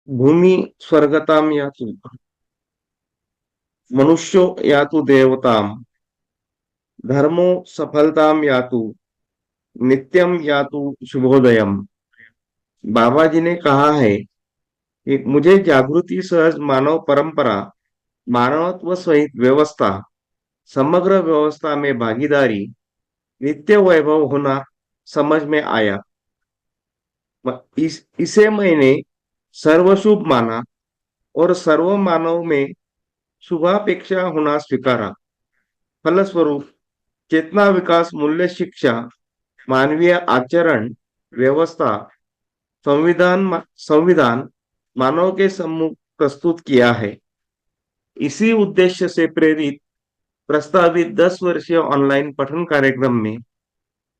भूमि स्वर्गतां यातु, मनुष्यो यातु देवताम, धर्मो सफलतां यातु, नित्यम यातु शुभोदयम। बाबा जी ने कहा है कि मुझे जागृति सहज मानव परंपरा, मानवत्व सहित व्यवस्था, समग्र व्यवस्था में भागीदारी, नित्य वैभव होना समझ में आया। इसे मैंने सर्वशुभ माना और सर्व मानव में शुभापेक्षा होना स्वीकारा। फलस्वरूप चेतना विकास मूल्य शिक्षा, मानवीय आचरण व्यवस्था, संविधान मानव के सम्मुख प्रस्तुत किया है। इसी उद्देश्य से प्रेरित प्रस्तावित 10 वर्षीय ऑनलाइन पठन कार्यक्रम में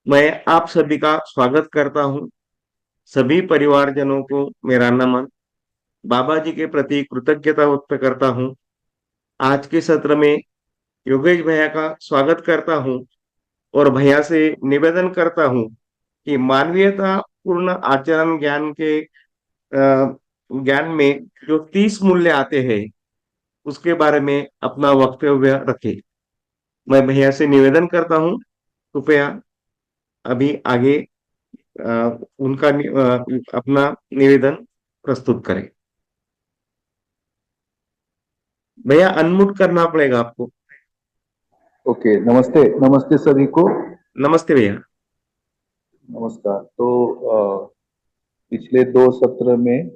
मैं आप सभी का स्वागत करता हूं। सभी परिवारजनों को मेरा नमन, बाबा जी के प्रति कृतज्ञता व्यक्त करता हूं। आज के सत्र में योगेश भैया का स्वागत करता हूं और भैया से निवेदन करता हूं कि मानवीयता पूर्ण आचरण ज्ञान में जो 30 मूल्य आते हैं उसके बारे में अपना वक्तव्य रखे। मैं भैया से निवेदन करता हूं, कृपया अभी आगे अपना निवेदन प्रस्तुत करें। भैया अनम्यूट करना पड़ेगा आपको। ओके, नमस्ते नमस्ते सभी को। नमस्ते भैया। नमस्कार। तो पिछले दो सत्र में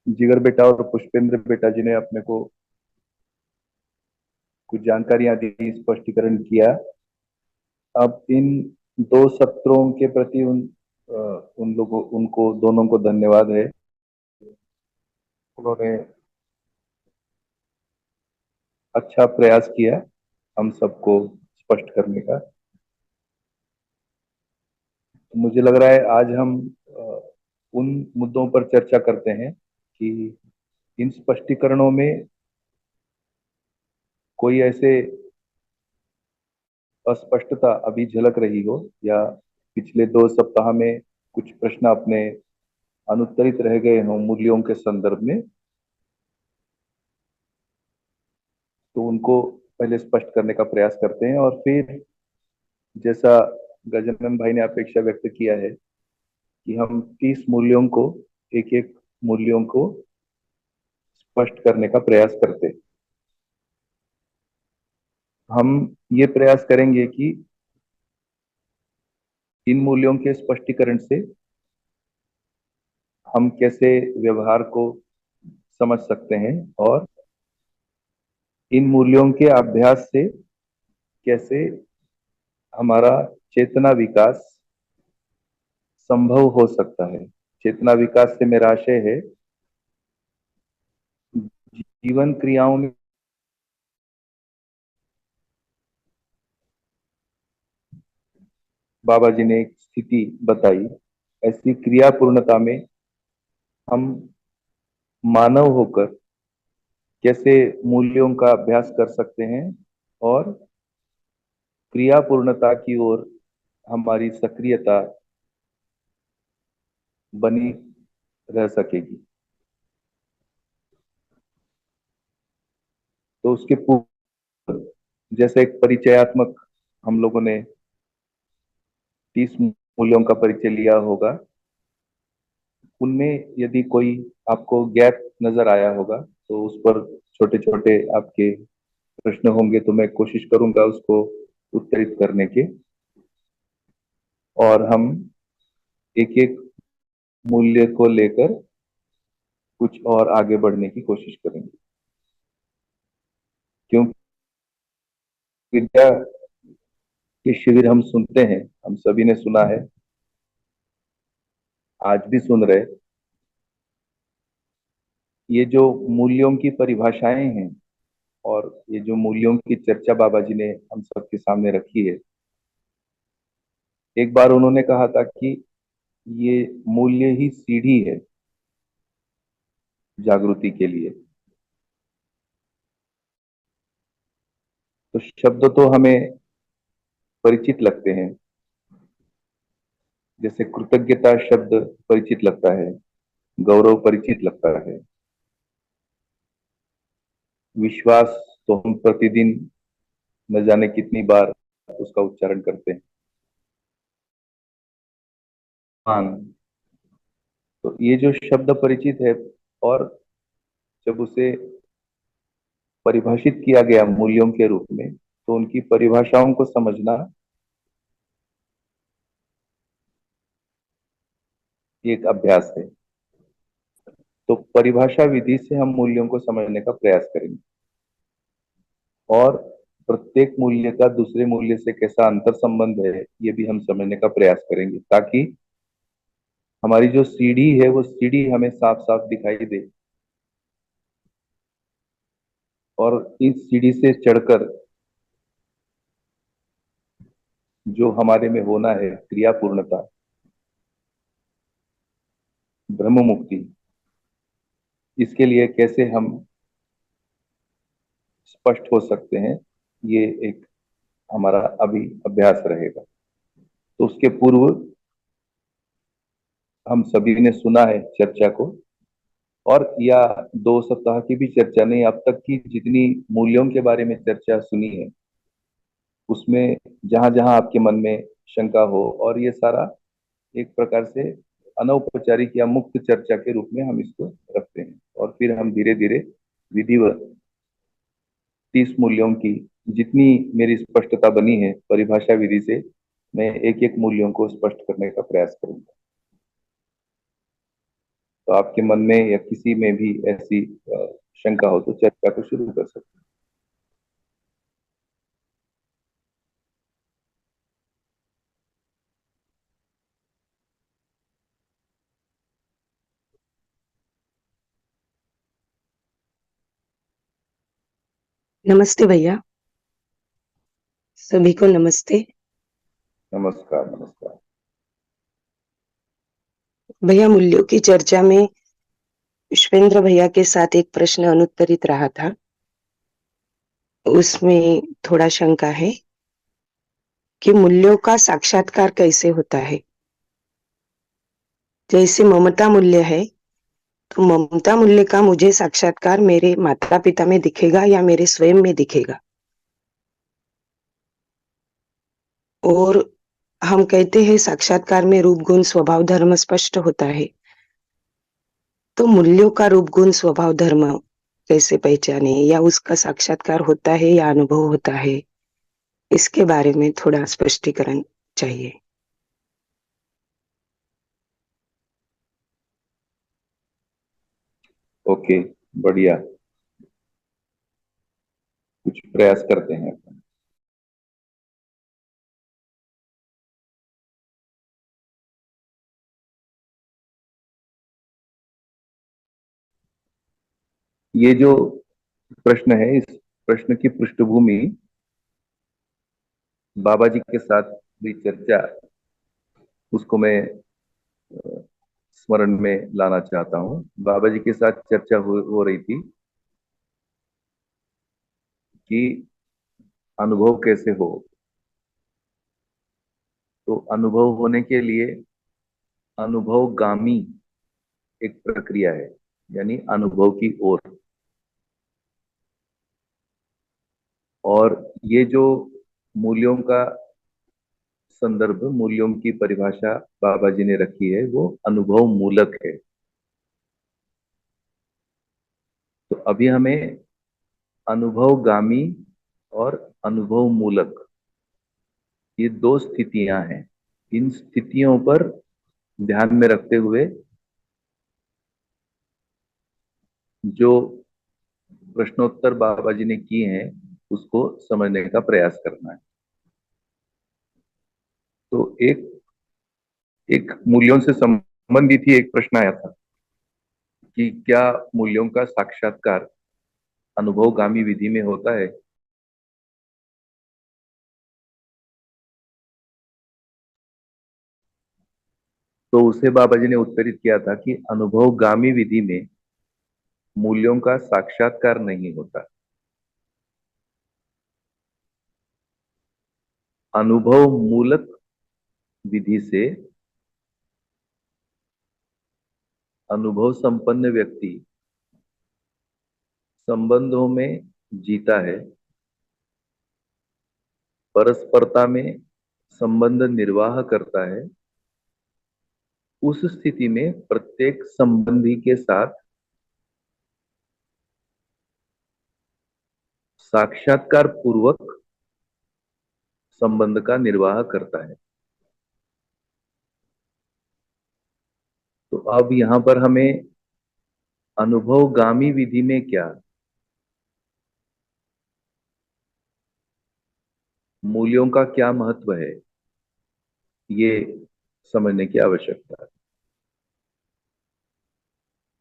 जिगर बेटा और पुष्पेंद्र बेटा जी ने अपने को कुछ जानकारियां दी, स्पष्टीकरण किया। अब इन दो सत्रों के प्रति उन लोगों उनको दोनों को धन्यवाद है। उन्होंने अच्छा प्रयास किया हम सबको स्पष्ट करने का। तो मुझे लग रहा है आज हम अ, उन मुद्दों पर चर्चा करते हैं कि इन स्पष्टीकरणों में कोई ऐसे अस्पष्टता अभी झलक रही हो, या पिछले दो सप्ताह में कुछ प्रश्न अपने अनुत्तरित रह गए हों मूल्यों के संदर्भ में, तो उनको पहले स्पष्ट करने का प्रयास करते हैं। और फिर जैसा गजानन भाई ने अपेक्षा व्यक्त किया है कि हम 30 मूल्यों को, एक एक मूल्यों को स्पष्ट करने का प्रयास करते हैं। हम ये प्रयास करेंगे कि इन मूल्यों के स्पष्टीकरण से हम कैसे व्यवहार को समझ सकते हैं, और इन मूल्यों के अभ्यास से कैसे हमारा चेतना विकास संभव हो सकता है। चेतना विकास से मेरा आशय है जीवन क्रियाओं में बाबा जी ने एक स्थिति बताई, ऐसी क्रिया पूर्णता में हम मानव होकर कैसे मूल्यों का अभ्यास कर सकते हैं, और क्रिया पूर्णता की ओर हमारी सक्रियता बनी रह सकेगी। तो उसके पूर्व जैसे एक परिचयात्मक हम लोगों ने 30 मूल्यों का परिचय लिया होगा, उनमें यदि कोई आपको गैप नजर आया होगा तो उस पर छोटे छोटे आपके प्रश्न होंगे, तो मैं कोशिश करूंगा उसको उत्तरित करने के, और हम एक एक मूल्य को लेकर कुछ और आगे बढ़ने की कोशिश करेंगे। क्योंकि विद्या के शिविर हम सुनते हैं, हम सभी ने सुना है, आज भी सुन रहे। ये जो मूल्यों की परिभाषाएं हैं और ये जो मूल्यों की चर्चा बाबा जी ने हम सबके सामने रखी है, एक बार उन्होंने कहा था कि ये मूल्य ही सीढ़ी है जागृति के लिए। तो शब्द तो हमें परिचित लगते हैं, जैसे कृतज्ञता शब्द परिचित लगता है, गौरव परिचित लगता है। विश्वास तो हम प्रतिदिन न जाने कितनी बार उसका उच्चारण करते हैं। मान, तो ये जो शब्द परिचित है, और जब उसे परिभाषित किया गया मूल्यों के रूप में, तो उनकी परिभाषाओं को समझना एक अभ्यास है। तो परिभाषा विधि से हम मूल्यों को समझने का प्रयास करेंगे, और प्रत्येक मूल्य का दूसरे मूल्य से कैसा अंतर संबंध है ये भी हम समझने का प्रयास करेंगे, ताकि हमारी जो सीढ़ी है वो सीढ़ी हमें साफ साफ दिखाई दे, और इस सीढ़ी से चढ़कर जो हमारे में होना है क्रिया पूर्णता, ब्रह्म मुक्ति, इसके लिए कैसे हम स्पष्ट हो सकते हैं, ये एक हमारा अभी अभ्यास रहेगा। तो उसके पूर्व हम सभी ने सुना है चर्चा को, और या 2 सप्ताह की भी चर्चा नहीं, अब तक की जितनी मूल्यों के बारे में चर्चा सुनी है उसमें जहां जहां आपके मन में शंका हो, और ये सारा एक प्रकार से अनौपचारिक या मुक्त चर्चा के रूप में हम इसको रखते हैं, और फिर हम धीरे धीरे विधिवत 30 मूल्यों की जितनी मेरी स्पष्टता बनी है परिभाषा विधि से, मैं एक एक मूल्यों को स्पष्ट करने का प्रयास करूंगा। तो आपके मन में या किसी में भी ऐसी शंका हो तो चर्चा को शुरू कर सकते नमस्ते भैया, सभी को नमस्ते। हैं। नमस्कार, नमस्कार। भैया, मूल्यों की चर्चा में पुष्पेंद्र भैया के साथ एक प्रश्न अनुत्तरित रहा था, उसमें थोड़ा शंका है कि मूल्यों का साक्षात्कार कैसे होता है। जैसे ममता मूल्य है, तो ममता मूल्य का मुझे साक्षात्कार मेरे माता पिता में दिखेगा या मेरे स्वयं में दिखेगा। और हम कहते हैं साक्षात्कार में रूप गुण स्वभाव धर्म स्पष्ट होता है, तो मूल्यों का रूप गुण स्वभाव धर्म कैसे पहचाने, या उसका साक्षात्कार होता है या अनुभव होता है, इसके बारे में थोड़ा स्पष्टीकरण चाहिए। ओके, बढ़िया, कुछ प्रयास करते हैं। ये जो प्रश्न है, इस प्रश्न की पृष्ठभूमि बाबा जी के साथ हुई चर्चा, उसको मैं स्मरण में लाना चाहता हूँ। बाबा जी के साथ चर्चा हो रही थी कि अनुभव कैसे हो। तो अनुभव होने के लिए अनुभवगामी एक प्रक्रिया है, यानी अनुभव की ओर। और ये जो मूल्यों का संदर्भ, मूल्यों की परिभाषा बाबा जी ने रखी है, वो अनुभव मूलक है। तो अभी हमें अनुभवगामी और अनुभव मूलक, ये 2 स्थितियां हैं। इन स्थितियों पर ध्यान में रखते हुए जो प्रश्नोत्तर बाबा जी ने किए हैं उसको समझने का प्रयास करना है। तो एक एक मूल्यों से संबंधित ही एक प्रश्न आया था कि क्या मूल्यों का साक्षात्कार अनुभवगामी विधि में होता है। तो उसे बाबा जी ने उत्तरित किया था कि अनुभवगामी विधि में मूल्यों का साक्षात्कार नहीं होता। अनुभव मूलक विधि से अनुभव संपन्न व्यक्ति संबंधों में जीता है, परस्परता में संबंध निर्वाह करता है। उस स्थिति में प्रत्येक संबंधी के साथ साक्षात्कार पूर्वक संबंध का निर्वाह करता है। तो अब यहां पर हमें अनुभवगामी विधि में क्या मूल्यों का क्या महत्व है, ये समझने की आवश्यकता है।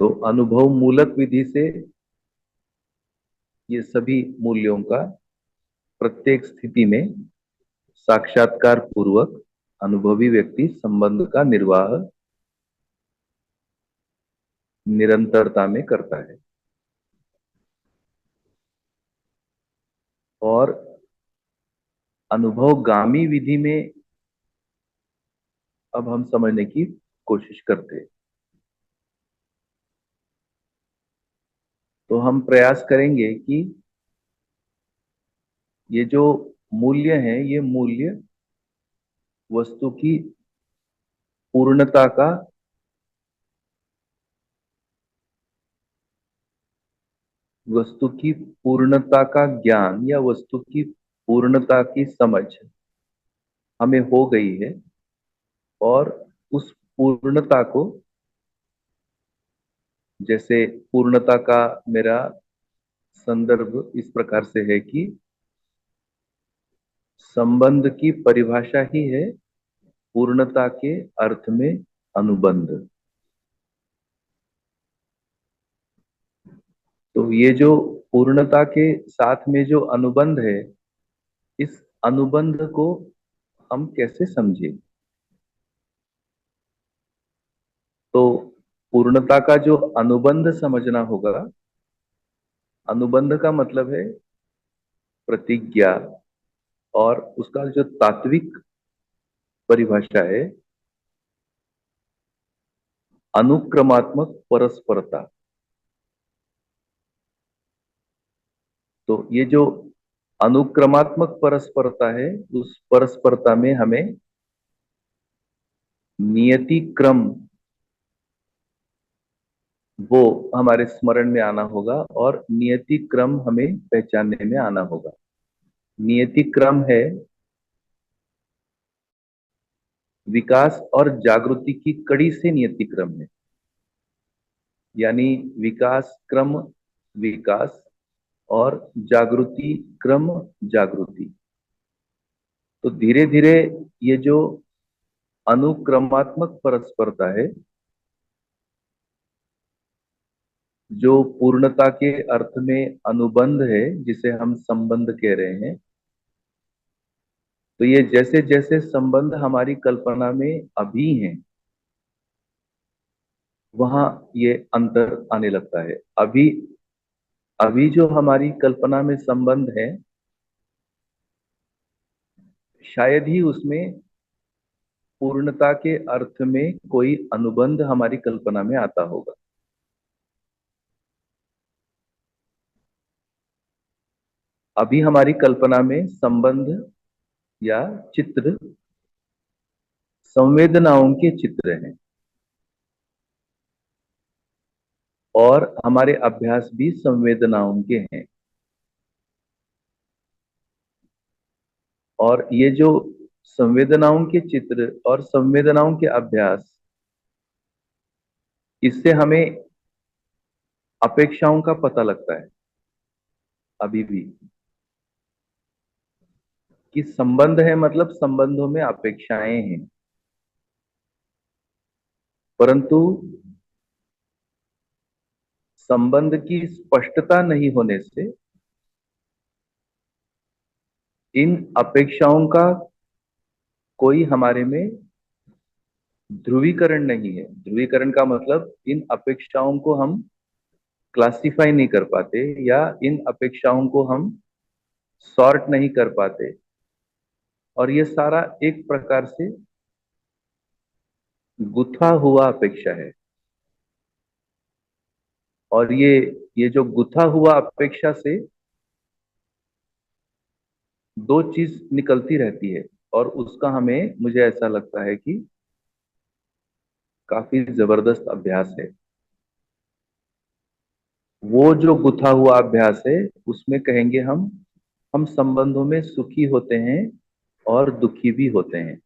तो अनुभव मूलक विधि से ये सभी मूल्यों का प्रत्येक स्थिति में साक्षात्कार पूर्वक अनुभवी व्यक्ति संबंध का निर्वाह निरंतरता में करता है। और अनुभवगामी विधि में अब हम समझने की कोशिश करते हैं। तो हम प्रयास करेंगे कि ये जो मूल्य हैं, ये मूल्य वस्तु की पूर्णता का वस्तु की पूर्णता का ज्ञान या वस्तु की पूर्णता की समझ हमें हो गई है, और उस पूर्णता को, जैसे पूर्णता का मेरा संदर्भ इस प्रकार से है कि संबंध की परिभाषा ही है पूर्णता के अर्थ में अनुबंध। तो ये जो पूर्णता के साथ में जो अनुबंध है, इस अनुबंध को हम कैसे समझें? तो पूर्णता का जो अनुबंध समझना होगा, अनुबंध का मतलब है प्रतिज्ञा, और उसका जो तात्विक परिभाषा है अनुक्रमात्मक परस्परता। तो ये जो अनुक्रमात्मक परस्परता है, उस परस्परता में हमें नियति क्रम वो हमारे स्मरण में आना होगा, और नियति क्रम हमें पहचानने में आना होगा। नियति क्रम है विकास और जागृति की कड़ी से नियति क्रम है, यानी विकास क्रम विकास और जागृति क्रम जागृति। तो धीरे धीरे ये जो अनुक्रमात्मक परस्परता है, जो पूर्णता के अर्थ में अनुबंध है, जिसे हम संबंध कह रहे हैं, तो ये जैसे जैसे संबंध हमारी कल्पना में अभी हैं, वहां ये अंतर आने लगता है। अभी अभी जो हमारी कल्पना में संबंध है, शायद ही उसमें पूर्णता के अर्थ में कोई अनुबंध हमारी कल्पना में आता होगा। अभी हमारी कल्पना में संबंध या चित्र संवेदनाओं के चित्र हैं, और हमारे अभ्यास भी संवेदनाओं के हैं। और ये जो संवेदनाओं के चित्र और संवेदनाओं के अभ्यास, इससे हमें अपेक्षाओं का पता लगता है अभी भी, कि संबंध है मतलब संबंधों में अपेक्षाएं हैं। परंतु संबंध की स्पष्टता नहीं होने से इन अपेक्षाओं का कोई हमारे में ध्रुवीकरण नहीं है। ध्रुवीकरण का मतलब इन अपेक्षाओं को हम क्लासिफाई नहीं कर पाते, या इन अपेक्षाओं को हम सॉर्ट नहीं कर पाते, और ये सारा एक प्रकार से गुथा हुआ अपेक्षा है। और ये जो गुथा हुआ अपेक्षा से दो चीज निकलती रहती है, और उसका हमें, मुझे ऐसा लगता है कि काफी जबरदस्त अभ्यास है। वो जो गुथा हुआ अभ्यास है, उसमें कहेंगे हम संबंधों में सुखी होते हैं और दुखी भी होते हैं।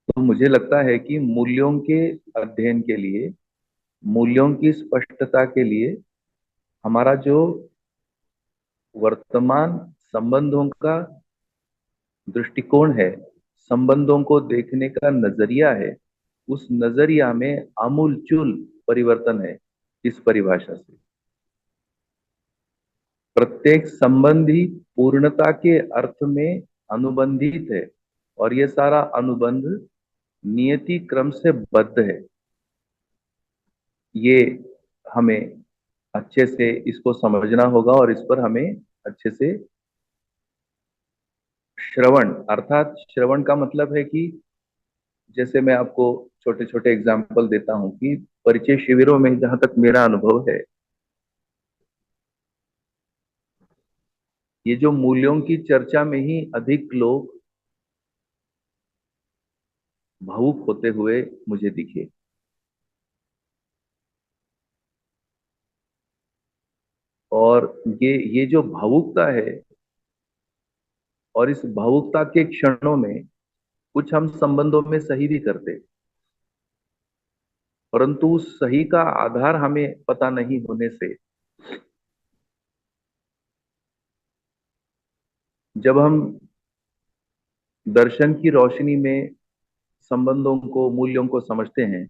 तो मुझे लगता है कि मूल्यों के अध्ययन के लिए, मूल्यों की स्पष्टता के लिए, हमारा जो वर्तमान संबंधों का दृष्टिकोण है, संबंधों को देखने का नजरिया है, उस नजरिया में आमूलचूल परिवर्तन है। इस परिभाषा से प्रत्येक संबंध ही पूर्णता के अर्थ में अनुबंधित है, और ये सारा अनुबंध नियति क्रम से बद्ध है। ये हमें अच्छे से इसको समझना होगा, और इस पर हमें अच्छे से श्रवण, अर्थात श्रवण का मतलब है कि जैसे मैं आपको छोटे छोटे एग्जाम्पल देता हूं कि परिचय शिविरों में जहां तक मेरा अनुभव है, ये जो मूल्यों की चर्चा में ही अधिक लोग भावुक होते हुए मुझे दिखे। और ये जो भावुकता है, और इस भावुकता के क्षणों में कुछ हम संबंधों में सही भी करते, परंतु उस सही का आधार हमें पता नहीं होने से जब हम दर्शन की रोशनी में संबंधों को, मूल्यों को समझते हैं,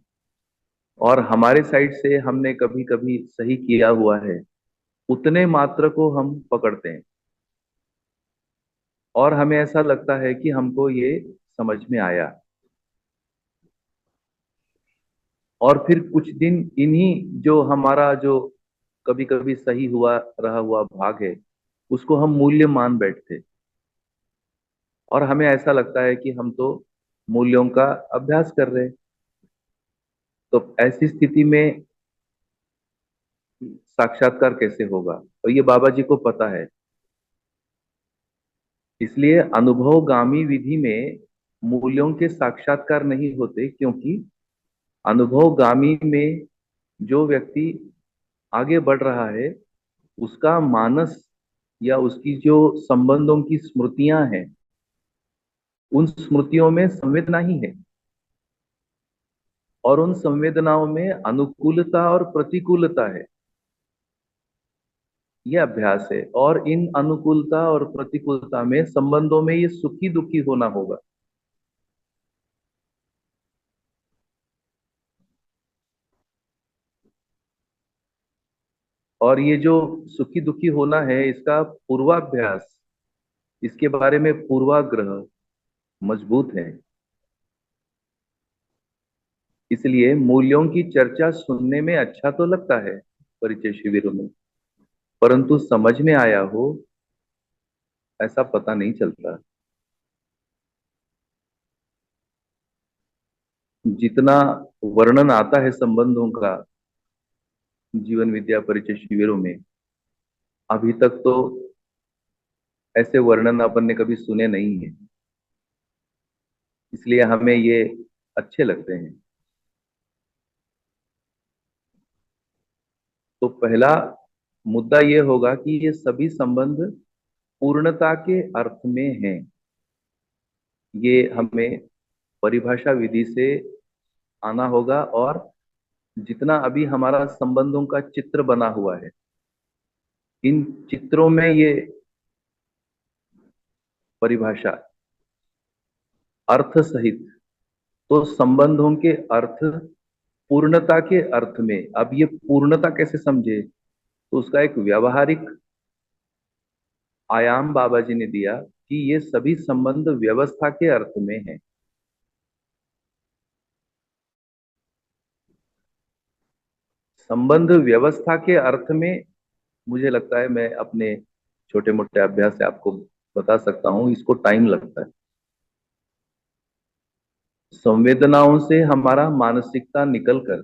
और हमारे साइड से हमने कभी कभी सही किया हुआ है, उतने मात्र को हम पकड़ते हैं, और हमें ऐसा लगता है कि हमको ये समझ में आया। और फिर कुछ दिन इन्हीं जो हमारा जो कभी कभी सही हुआ रहा हुआ भाग है, उसको हम मूल्य मान बैठते, और हमें ऐसा लगता है कि हम तो मूल्यों का अभ्यास कर रहे हैं। तो ऐसी स्थिति में साक्षात्कार कैसे होगा? और ये बाबा जी को पता है। इसलिए अनुभवगामी विधि में मूल्यों के साक्षात्कार नहीं होते, क्योंकि अनुभवगामी में जो व्यक्ति आगे बढ़ रहा है, उसका मानस या उसकी जो संबंधों की स्मृतियां हैं, उन स्मृतियों में संवेदना ही है, और उन संवेदनाओं में अनुकूलता और प्रतिकूलता है। यह अभ्यास है, और इन अनुकूलता और प्रतिकूलता में, संबंधों में ये सुखी दुखी होना होगा। और ये जो सुखी दुखी होना है, इसका पूर्वाभ्यास, इसके बारे में पूर्वाग्रह मजबूत है। इसलिए मूल्यों की चर्चा सुनने में अच्छा तो लगता है परिचय शिविरों में, परंतु समझ में आया हो ऐसा पता नहीं चलता। जितना वर्णन आता है संबंधों का जीवन विद्या परिचय शिविरों में, अभी तक तो ऐसे वर्णन अपन ने कभी सुने नहीं है, इसलिए हमें ये अच्छे लगते हैं। तो पहला मुद्दा ये होगा कि ये सभी संबंध पूर्णता के अर्थ में हैं। ये हमें परिभाषा विधि से आना होगा, और जितना अभी हमारा संबंधों का चित्र बना हुआ है, इन चित्रों में ये परिभाषा अर्थ सहित, तो संबंधों के अर्थ पूर्णता के अर्थ में। अब ये पूर्णता कैसे समझे, तो उसका एक व्यावहारिक आयाम बाबा जी ने दिया कि ये सभी संबंध व्यवस्था के अर्थ में है। संबंध व्यवस्था के अर्थ में, मुझे लगता है, मैं अपने छोटे मोटे अभ्यास से आपको बता सकता हूं, इसको टाइम लगता है। संवेदनाओं से हमारा मानसिकता निकलकर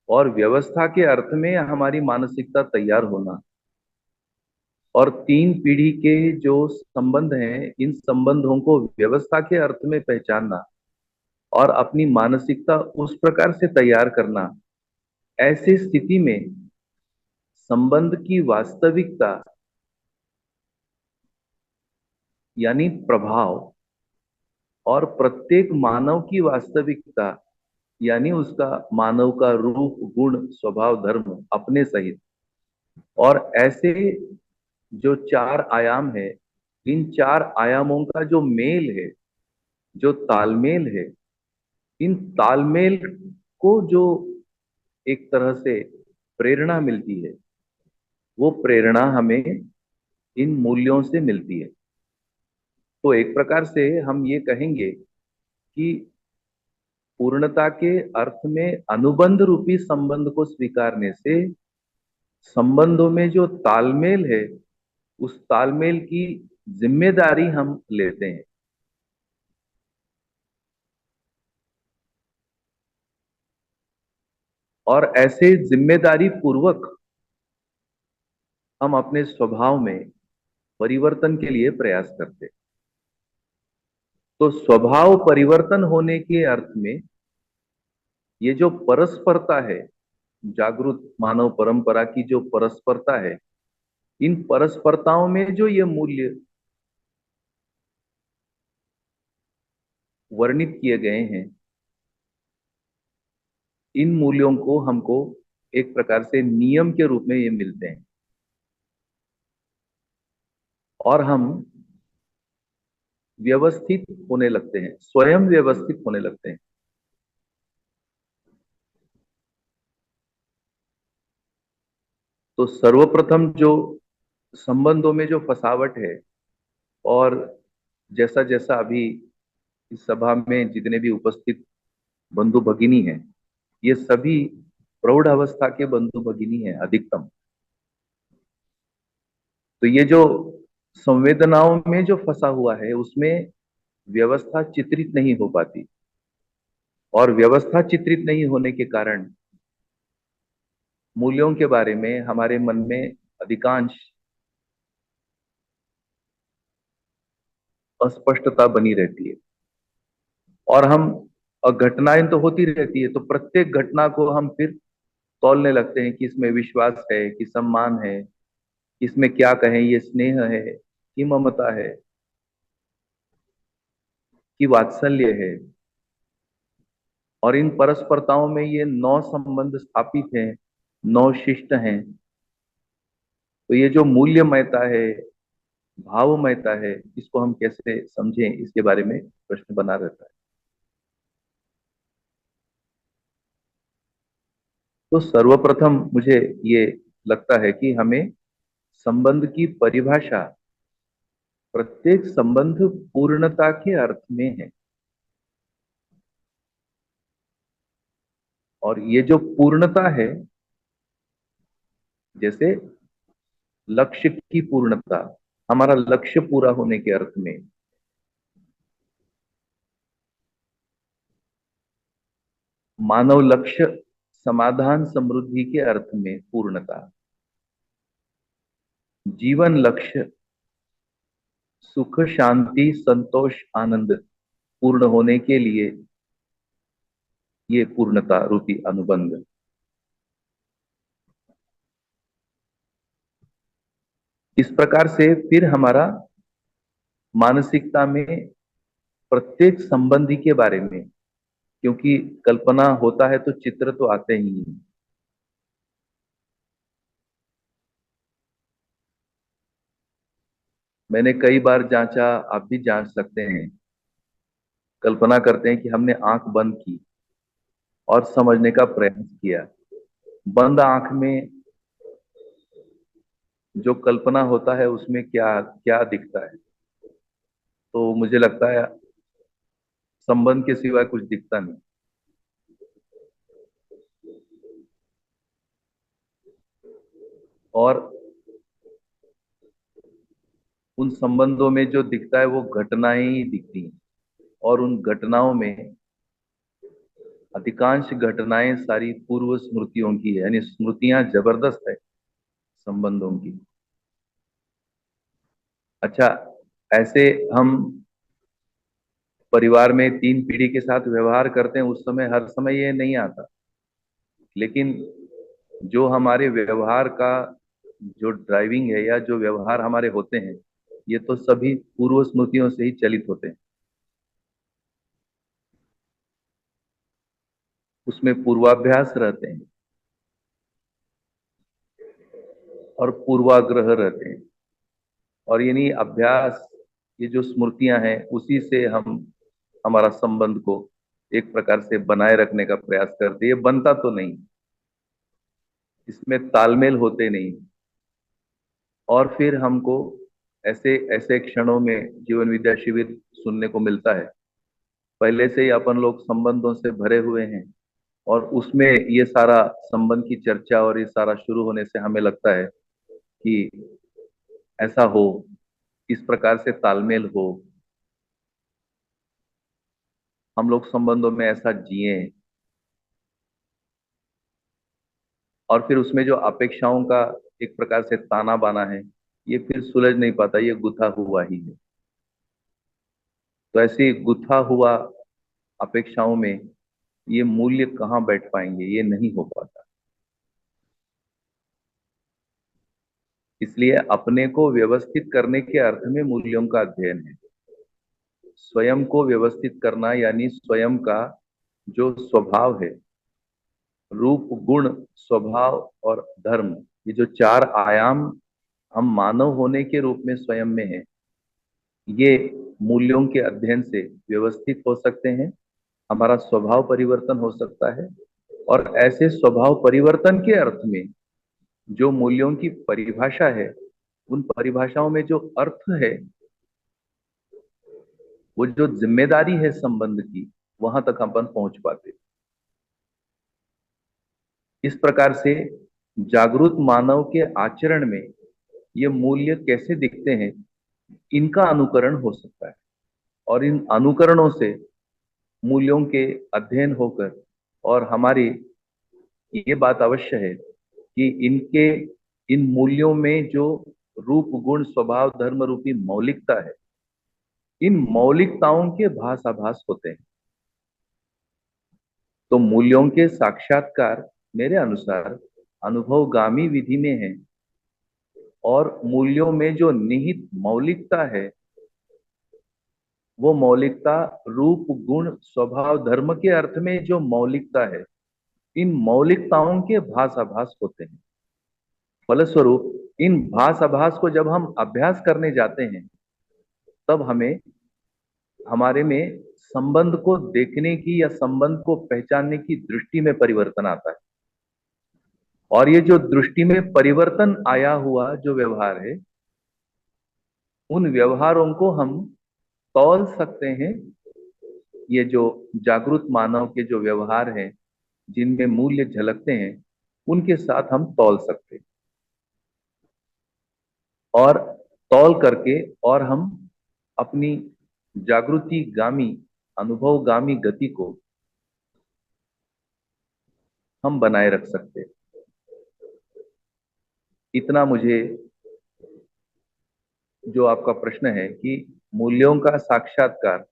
और व्यवस्था के अर्थ में हमारी मानसिकता तैयार होना, और 3 पीढ़ी के जो संबंध हैं, इन संबंधों को व्यवस्था के अर्थ में पहचानना और अपनी मानसिकता उस प्रकार से तैयार करना, ऐसी स्थिति में संबंध की वास्तविकता यानी प्रभाव और प्रत्येक मानव की वास्तविकता यानी उसका मानव का रूप, गुण, स्वभाव, धर्म अपने सहित, और ऐसे जो 4 आयाम है, इन 4 आयामों का जो मेल है, जो तालमेल है, इन तालमेल को जो एक तरह से प्रेरणा मिलती है, वो प्रेरणा हमें इन मूल्यों से मिलती है। तो एक प्रकार से हम ये कहेंगे कि पूर्णता के अर्थ में अनुबंध रूपी संबंध को स्वीकारने से संबंधों में जो तालमेल है, उस तालमेल की जिम्मेदारी हम लेते हैं। और ऐसे जिम्मेदारी पूर्वक हम अपने स्वभाव में परिवर्तन के लिए प्रयास करते हैं। तो स्वभाव परिवर्तन होने के अर्थ में ये जो परस्परता है, जागृत मानव परंपरा की जो परस्परता है, इन परस्परताओं में जो ये मूल्य वर्णित किए गए हैं, इन मूल्यों को हमको एक प्रकार से नियम के रूप में ये मिलते हैं, और हम व्यवस्थित होने लगते हैं, स्वयं व्यवस्थित होने लगते हैं। तो सर्वप्रथम जो संबंधों में जो फसावट है, और जैसा जैसा अभी इस सभा में जितने भी उपस्थित बंधु भगिनी हैं, ये सभी प्रौढ़ अवस्था के बंधु भगिनी हैं अधिकतम। तो ये जो संवेदनाओं में जो फंसा हुआ है, उसमें व्यवस्था चित्रित नहीं हो पाती, और व्यवस्था चित्रित नहीं होने के कारण मूल्यों के बारे में हमारे मन में अधिकांश अस्पष्टता बनी रहती है। और हम घटनाएं तो होती रहती है, तो प्रत्येक घटना को हम फिर तौलने लगते हैं कि इसमें विश्वास है, कि सम्मान है, इसमें क्या कहें, ये स्नेह है कि ममता है कि वात्सल्य है। और इन परस्परताओं में ये 9 संबंध स्थापित हैं, 9 शिष्ट हैं। तो ये जो मूल्यमयता है, भावमयता है, इसको हम कैसे समझें, इसके बारे में प्रश्न बना रहता है। तो सर्वप्रथम मुझे ये लगता है कि हमें संबंध की परिभाषा, प्रत्येक संबंध पूर्णता के अर्थ में है, और ये जो पूर्णता है, जैसे लक्ष्य की पूर्णता, हमारा लक्ष्य पूरा होने के अर्थ में, मानव लक्ष्य समाधान समृद्धि के अर्थ में पूर्णता, जीवन लक्ष्य सुख शांति संतोष आनंद पूर्ण होने के लिए ये पूर्णता रूपी अनुबंध। इस प्रकार से फिर हमारा मानसिकता में प्रत्येक संबंधी के बारे में, क्योंकि कल्पना होता है तो चित्र तो आते ही हैं। मैंने कई बार जांचा, आप भी जांच सकते हैं। कल्पना करते हैं कि हमने आंख बंद की और समझने का प्रयास किया। बंद आंख में जो कल्पना होता है, उसमें क्या क्या दिखता है? तो मुझे लगता है संबंध के सिवाय कुछ दिखता नहीं। और उन संबंधों में जो दिखता है वो घटनाएं ही दिखती हैं, और उन घटनाओं में अधिकांश घटनाएं सारी पूर्व स्मृतियों की है, यानी स्मृतियां जबरदस्त है संबंधों की। अच्छा, ऐसे हम परिवार में 3 पीढ़ी के साथ व्यवहार करते हैं, उस समय हर समय ये नहीं आता, लेकिन जो हमारे व्यवहार का जो ड्राइविंग है या जो व्यवहार हमारे होते हैं, ये तो सभी पूर्व स्मृतियों से ही चलित होते हैं। उसमें पूर्वाभ्यास रहते हैं और पूर्वाग्रह रहते हैं, और यानी अभ्यास, ये जो स्मृतियां हैं उसी से हम हमारा संबंध को एक प्रकार से बनाए रखने का प्रयास करते हैं। ये बनता तो नहीं, इसमें तालमेल होते नहीं, और फिर हमको ऐसे ऐसे क्षणों में जीवन विद्या शिविर सुनने को मिलता है। पहले से ही अपन लोग संबंधों से भरे हुए हैं, और उसमें ये सारा संबंध की चर्चा और ये सारा शुरू होने से हमें लगता है कि ऐसा हो, इस प्रकार से तालमेल हो, हम लोग संबंधों में ऐसा जिए, और फिर उसमें जो अपेक्षाओं का एक प्रकार से ताना बाना है, ये फिर सुलझ नहीं पाता, ये गुथा हुआ ही है। तो ऐसी गुथा हुआ अपेक्षाओं में ये मूल्य कहाँ बैठ पाएंगे, ये नहीं हो पाता। इसलिए अपने को व्यवस्थित करने के अर्थ में मूल्यों का अध्ययन है। स्वयं को व्यवस्थित करना यानी स्वयं का जो स्वभाव है, रूप गुण स्वभाव और धर्म, ये जो 4 आयाम हम मानव होने के रूप में स्वयं में है, ये मूल्यों के अध्ययन से व्यवस्थित हो सकते हैं। हमारा स्वभाव परिवर्तन हो सकता है, और ऐसे स्वभाव परिवर्तन के अर्थ में जो मूल्यों की परिभाषा है, उन परिभाषाओं में जो अर्थ है, वो जो जिम्मेदारी है संबंध की, वहां तक अपन पहुंच पाते। इस प्रकार से जागरूक मानव के आचरण में ये मूल्य कैसे दिखते हैं, इनका अनुकरण हो सकता है, और इन अनुकरणों से मूल्यों के अध्ययन होकर, और हमारी ये बात अवश्य है कि इनके इन मूल्यों में जो रूप गुण स्वभाव धर्म रूपी मौलिकता है, इन मौलिकताओं के भासाभास होते हैं। तो मूल्यों के साक्षात्कार मेरे अनुसार अनुभवगामी विधि में है, और मूल्यों में जो निहित मौलिकता है, वो मौलिकता रूप गुण स्वभाव धर्म के अर्थ में जो मौलिकता है, इन मौलिकताओं के भासाभास होते हैं। फलस्वरूप इन भासाभास को जब हम अभ्यास करने जाते हैं, तब हमें हमारे में संबंध को देखने की या संबंध को पहचानने की दृष्टि में परिवर्तन आता है। और ये जो दृष्टि में परिवर्तन आया हुआ जो व्यवहार है, उन व्यवहारों को हम तौल सकते हैं। ये जो जागरूक मानव के जो व्यवहार हैं, जिनमें मूल्य झलकते हैं, उनके साथ हम तौल सकते हैं, और तौल करके और हम अपनी जागृति गामी अनुभवगामी गति को हम बनाए रख सकते हैं। इतना मुझे जो आपका प्रश्न है कि मूल्यों का साक्षात्कार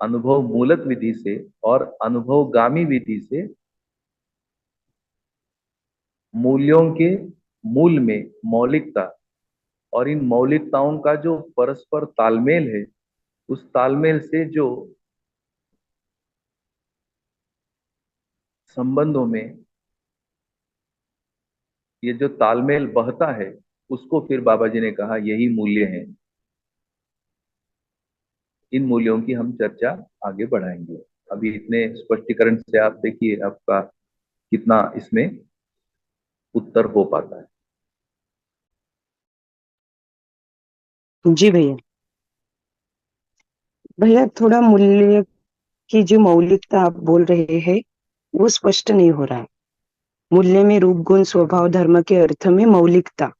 अनुभव मूलक विधि से और अनुभवगामी विधि से मूल्यों के मूल में मौलिकता और इन मौलिकताओं का जो परस्पर तालमेल है, उस तालमेल से जो संबंधों में ये जो तालमेल बहता है, उसको फिर बाबा जी ने कहा यही मूल्य हैं। इन मूल्यों की हम चर्चा आगे बढ़ाएंगे। अभी इतने स्पष्टीकरण से आप देखिए आपका कितना इसमें उत्तर हो पाता है। जी भैया। भैया थोड़ा मूल्य की जो मौलिकता आप बोल रहे हैं वो स्पष्ट नहीं हो रहा है। मूल्य में रूप गुण स्वभाव धर्म के अर्थ में मौलिकता।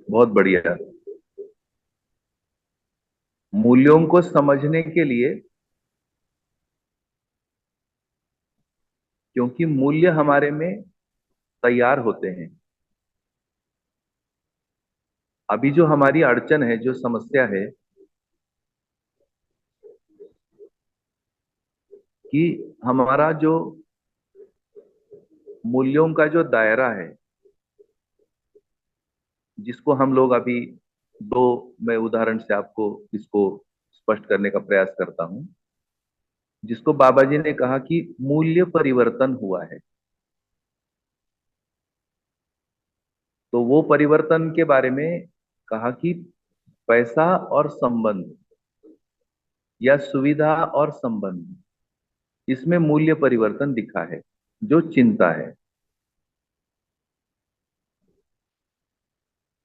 बहुत बढ़िया। मूल्यों को समझने के लिए, क्योंकि मूल्य हमारे में तैयार होते हैं। अभी जो हमारी अड़चन है, जो समस्या है, कि हमारा जो मूल्यों का जो दायरा है, जिसको हम लोग अभी दो, मैं उदाहरण से आपको इसको स्पष्ट करने का प्रयास करता हूं। जिसको बाबा जी ने कहा कि मूल्य परिवर्तन हुआ है, तो वो परिवर्तन के बारे में कहा कि पैसा और संबंध, या सुविधा और संबंध, इसमें मूल्य परिवर्तन दिखा है, जो चिंता है।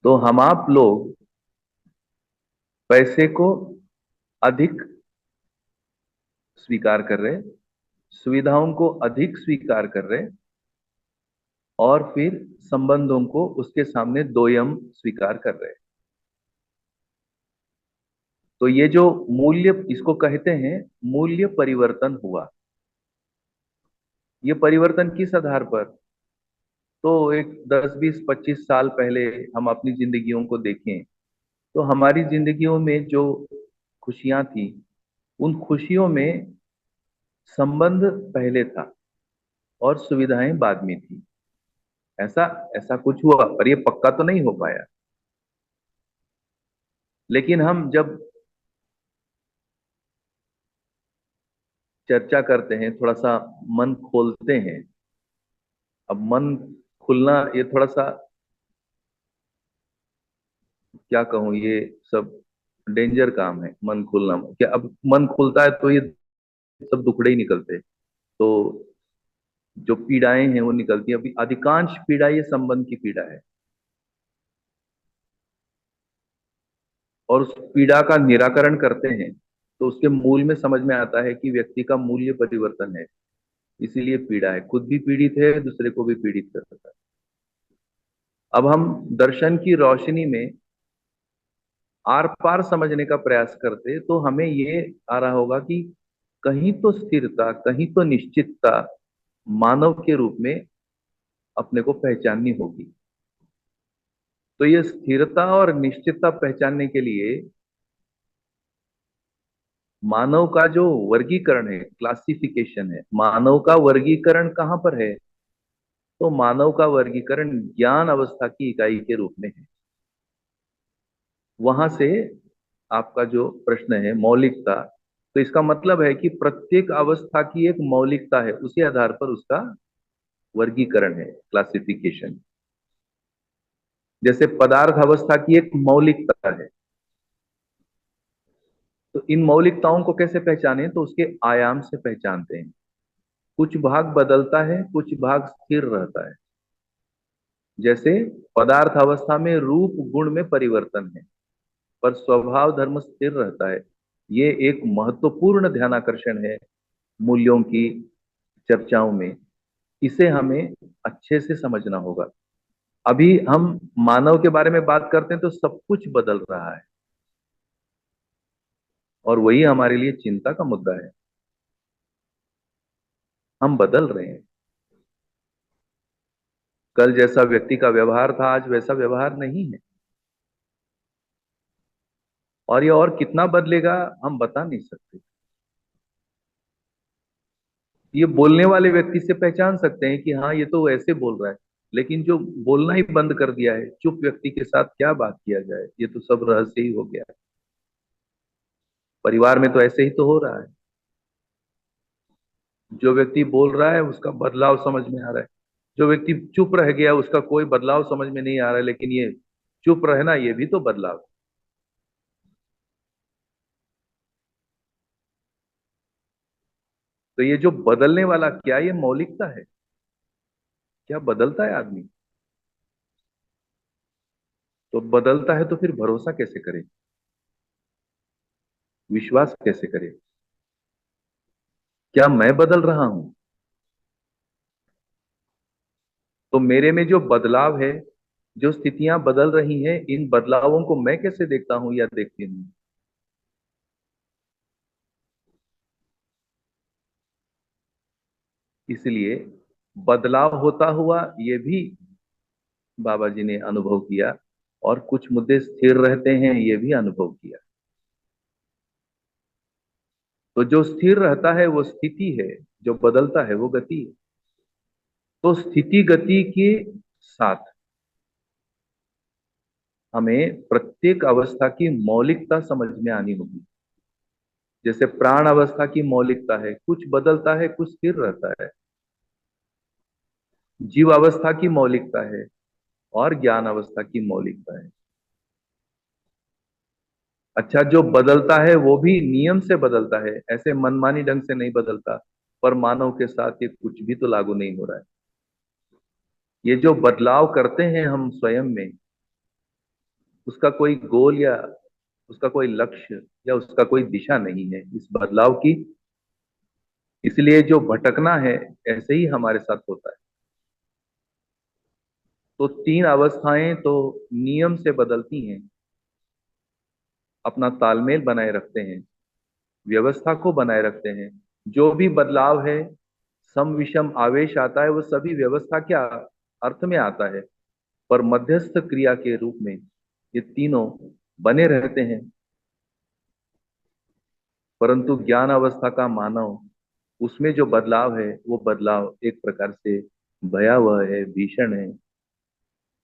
तो हम आप लोग पैसे को अधिक स्वीकार कर रहे, सुविधाओं को अधिक स्वीकार कर रहे, और फिर संबंधों को उसके सामने दोयम स्वीकार कर रहे। तो ये जो मूल्य, इसको कहते हैं मूल्य परिवर्तन हुआ। ये परिवर्तन किस आधार पर? तो एक 10, 20, 25 साल पहले हम अपनी जिंदगियों को देखें, तो हमारी जिंदगियों में जो खुशियां थी, उन खुशियों में संबंध पहले था और सुविधाएं बाद में थी। ऐसा ऐसा कुछ हुआ, पर ये पक्का तो नहीं हो पाया। लेकिन हम जब चर्चा करते हैं, थोड़ा सा मन खोलते हैं। अब मन खुलना ये थोड़ा सा, क्या कहूँ, ये सब डेंजर काम है, मन खुलना। क्या अब मन खुलता है तो ये सब दुखड़े ही निकलते हैं। तो जो पीड़ाएं हैं वो निकलती हैं। अभी अधिकांश पीड़ा ये संबंध की पीड़ा है, और उस पीड़ा का निराकरण करते हैं तो उसके मूल में समझ में आता है कि व्यक्ति का मूल्य परिवर्तन है, इसीलिए पीड़ा है। खुद भी पीड़ित है, दूसरे को भी पीड़ित करता है। अब हम दर्शन की रोशनी में आर पार समझने का प्रयास करते तो हमें ये आ रहा होगा कि कहीं तो स्थिरता, कहीं तो निश्चितता मानव के रूप में अपने को पहचाननी होगी। तो ये स्थिरता और निश्चितता पहचानने के लिए मानव का जो वर्गीकरण है, क्लासिफिकेशन है, मानव का वर्गीकरण कहां पर है? तो मानव का वर्गीकरण ज्ञान अवस्था की इकाई के रूप में है। वहां से आपका जो प्रश्न है मौलिकता, तो इसका मतलब है कि प्रत्येक अवस्था की एक मौलिकता है, उसी आधार पर उसका वर्गीकरण है, क्लासिफिकेशन। जैसे पदार्थ अवस्था की एक मौलिकता है, तो इन मौलिकताओं को कैसे पहचाने? तो उसके आयाम से पहचानते हैं। कुछ भाग बदलता है, कुछ भाग स्थिर रहता है। जैसे पदार्थ अवस्था में रूप गुण में परिवर्तन है, पर स्वभाव धर्म स्थिर रहता है। ये एक महत्वपूर्ण ध्यानाकर्षण है मूल्यों की चर्चाओं में। इसे हमें अच्छे से समझना होगा। अभी हम मानव के बारे में बात करते हैं तो सब कुछ बदल रहा है, और वही हमारे लिए चिंता का मुद्दा है। हम बदल रहे हैं। कल जैसा व्यक्ति का व्यवहार था, आज वैसा व्यवहार नहीं है। और ये और कितना बदलेगा हम बता नहीं सकते। ये बोलने वाले व्यक्ति से पहचान सकते हैं कि हाँ, ये तो ऐसे बोल रहा है। लेकिन जो बोलना ही बंद कर दिया है, चुप व्यक्ति के साथ क्या बात किया जाए? ये तो सब रहस्य ही हो गया है। परिवार में तो ऐसे ही तो हो रहा है। जो व्यक्ति बोल रहा है उसका बदलाव समझ में आ रहा है, जो व्यक्ति चुप रह गया उसका कोई बदलाव समझ में नहीं आ रहा है। लेकिन ये चुप रहना, ये भी तो बदलाव है। तो ये जो बदलने वाला, क्या ये मौलिकता है? क्या बदलता है आदमी? तो बदलता है तो फिर भरोसा कैसे करे, विश्वास कैसे करे? क्या मैं बदल रहा हूं? तो मेरे में जो बदलाव है, जो स्थितियां बदल रही हैं, इन बदलावों को मैं कैसे देखता हूं या देखती हूं? इसलिए बदलाव होता हुआ ये भी बाबा जी ने अनुभव किया, और कुछ मुद्दे स्थिर रहते हैं ये भी अनुभव किया। तो जो स्थिर रहता है वो स्थिति है, जो बदलता है वो गति है। तो स्थिति गति के साथ हमें प्रत्येक अवस्था की मौलिकता समझ में आनी होगी। जैसे प्राण अवस्था की मौलिकता है, कुछ बदलता है कुछ स्थिर रहता है। जीव अवस्था की मौलिकता है और ज्ञान अवस्था की मौलिकता है। अच्छा, जो बदलता है वो भी नियम से बदलता है, ऐसे मनमानी ढंग से नहीं बदलता। पर मानव के साथ ये कुछ भी तो लागू नहीं हो रहा है। ये जो बदलाव करते हैं हम स्वयं में, उसका कोई गोल या उसका कोई लक्ष्य या उसका कोई दिशा नहीं है इस बदलाव की। इसलिए जो भटकना है ऐसे ही हमारे साथ होता है। तो तीन अवस्थाएं तो नियम से बदलती हैं, अपना तालमेल बनाए रखते हैं, व्यवस्था को बनाए रखते हैं। जो भी बदलाव है, सम विषम आवेश आता है, वो सभी व्यवस्था के अर्थ में आता है। पर मध्यस्थ क्रिया के रूप में ये तीनों बने रहते हैं। परंतु ज्ञान अवस्था का मानव, उसमें जो बदलाव है वो बदलाव एक प्रकार से भयावह है, भीषण है।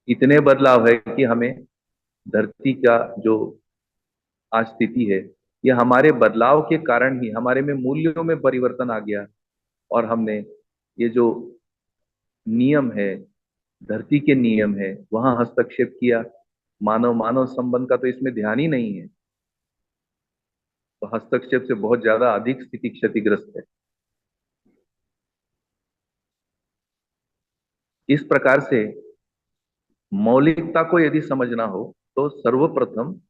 इतने बदलाव है कि हमें धरती का जो आज स्थिति है, ये हमारे बदलाव के कारण ही हमारे में मूल्यों में परिवर्तन आ गया। और हमने ये जो नियम है, धरती के नियम है, वहां हस्तक्षेप किया। मानव मानव संबंध का तो इसमें ध्यान ही नहीं है। तो हस्तक्षेप से बहुत ज्यादा अधिक स्थिति क्षतिग्रस्त है। इस प्रकार से मौलिकता को यदि समझना हो तो सर्वप्रथम